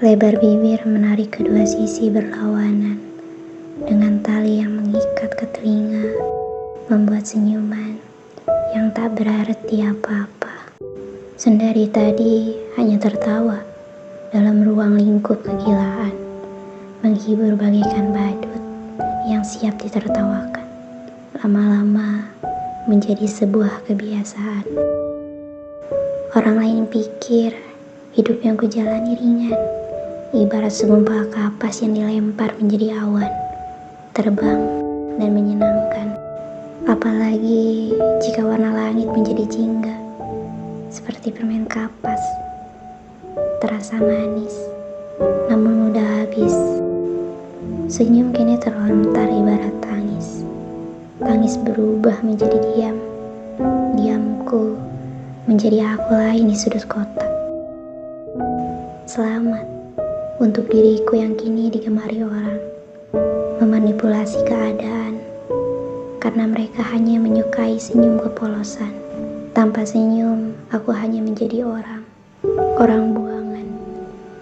Lebar bibir menarik kedua sisi berlawanan, dengan tali yang mengikat ke telinga, membuat senyuman yang tak berarti apa-apa. Sendiri tadi hanya tertawa dalam ruang lingkup kegilaan, menghibur bagaikan badut yang siap ditertawakan. Lama-lama menjadi sebuah kebiasaan. Orang lain pikir hidup yang kujalani ringan, ibarat segumpal kapas yang dilempar menjadi awan, terbang dan menyenangkan. Apalagi jika warna langit menjadi jingga, seperti permen kapas, terasa manis, namun mudah habis. Senyum kini terlontar ibarat tangis. Tangis berubah menjadi diam, diamku menjadi aku lain di sudut kotak. Selamat untuk diriku yang kini digemari orang, memanipulasi keadaan, karena mereka hanya menyukai senyum kepolosan. Tanpa senyum, aku hanya menjadi orang buangan.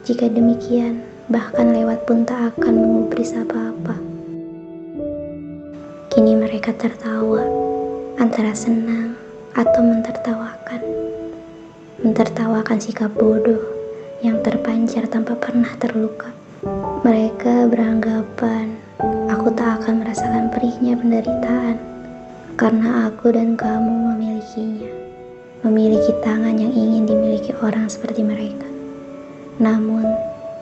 Jika demikian, bahkan lewat pun tak akan mengubris apa-apa. Kini mereka tertawa, antara senang atau mentertawakan sikap bodoh yang terpancar tanpa pernah terluka. Mereka beranggapan aku tak akan merasakan perihnya penderitaan, karena aku dan kamu memilikinya. Memiliki tangan yang ingin dimiliki orang seperti mereka, namun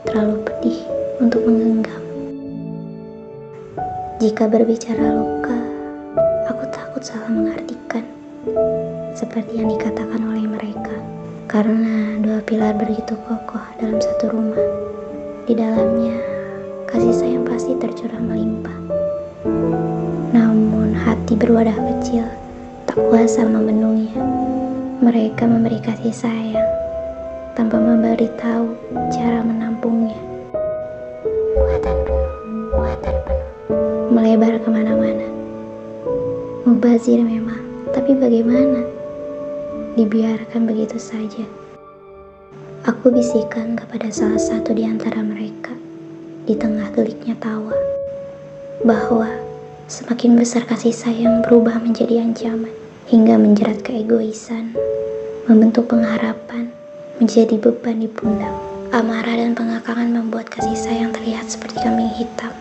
terlalu pedih untuk menggenggam. Jika berbicara luka, aku takut salah mengartikan, seperti yang dikatakan oleh mereka. Karena dua pilar begitu kokoh dalam satu rumah, di dalamnya kasih sayang pasti tercurah melimpah. Namun hati berwadah kecil tak kuasa membendungnya. Mereka memberi kasih sayang tanpa memberitahu cara menampungnya. Muatan penuh, melebar kemana-mana. Mubazir memang, tapi bagaimana? Dibiarkan begitu saja. Aku bisikan kepada salah satu di antara mereka di tengah geliknya tawa, bahwa semakin besar kasih sayang berubah menjadi ancaman, hingga menjerat keegoisan, membentuk pengharapan menjadi beban di pundak. Amarah dan pengakangan membuat kasih sayang terlihat seperti kambing hitam.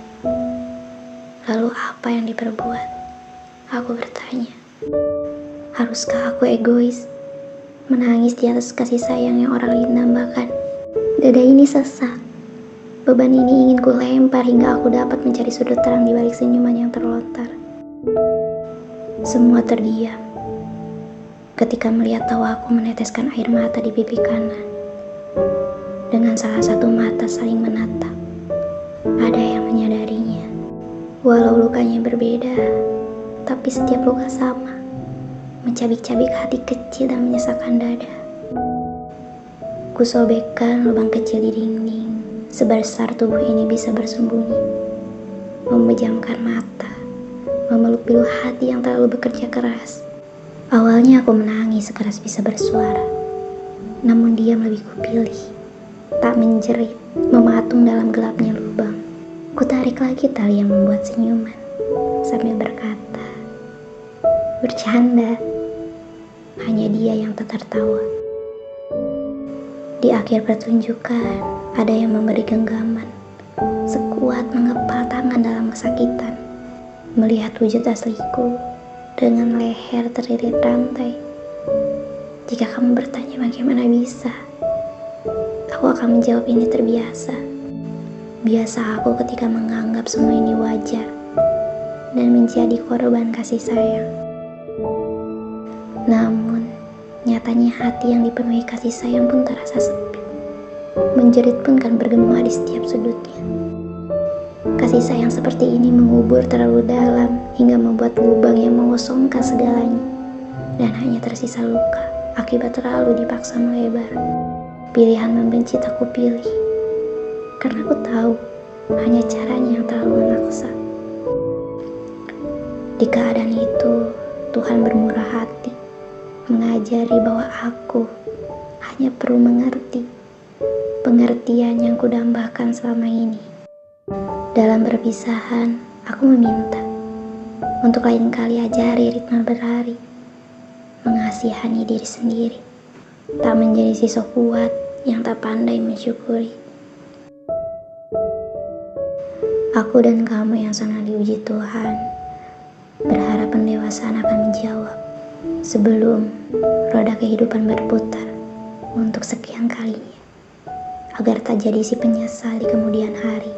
Lalu apa yang diperbuat? Aku bertanya, haruskah aku egois, menangis di atas kasih sayang yang orang lain dambakan? Dada ini sesak. Beban ini ingin ku lempar hingga aku dapat mencari sudut terang di balik senyuman yang terlontar. Semua terdiam ketika melihat tawaku meneteskan air mata di pipi kanan. Dengan salah satu mata saling menatap, ada yang menyadarinya. Walau lukanya berbeda, tapi setiap luka sama, mencabik-cabik hati kecil dan menyesakkan dada. Kusobekkan lubang kecil di dinding, sebesar tubuh ini bisa bersembunyi, memejamkan mata, memeluk pilu hati yang terlalu bekerja keras. Awalnya aku menangis sekeras bisa bersuara, namun diam lebih kupilih. Tak menjerit, mematung dalam gelapnya lubang. Kutarik lagi tali yang membuat senyuman, sambil berkata, bercanda. Hanya dia yang tak tertawa. Di akhir pertunjukan, ada yang memberi genggaman, sekuat mengepal tangan dalam kesakitan. Melihat wujud asliku dengan leher teririt rantai. Jika kamu bertanya bagaimana bisa, aku akan menjawab ini terbiasa. Biasa aku ketika menganggap semua ini wajar dan menjadi korban kasih sayang. Namun, nyatanya hati yang dipenuhi kasih sayang pun terasa sepi. Menjerit pun kan bergema di setiap sudutnya. Kasih sayang seperti ini mengubur terlalu dalam hingga membuat lubang yang mengosongkan segalanya, dan hanya tersisa luka akibat terlalu dipaksa melebar. Pilihan membenci tak kupilih, karena aku tahu hanya caranya yang terlalu memaksa. Di keadaan itu, Tuhan bermurah hati, mengajari bahwa aku hanya perlu mengerti pengertian yang kudambakan selama ini. Dalam perpisahan, aku meminta untuk lain kali ajari ritme berlari, mengasihani diri sendiri, tak menjadi siswa kuat yang tak pandai mensyukuri. Aku dan kamu yang sangat diuji Tuhan, berharap pendewasaan akan menjawab sebelum roda kehidupan berputar untuk sekian kalinya, agar tak jadi si penyesal di kemudian hari.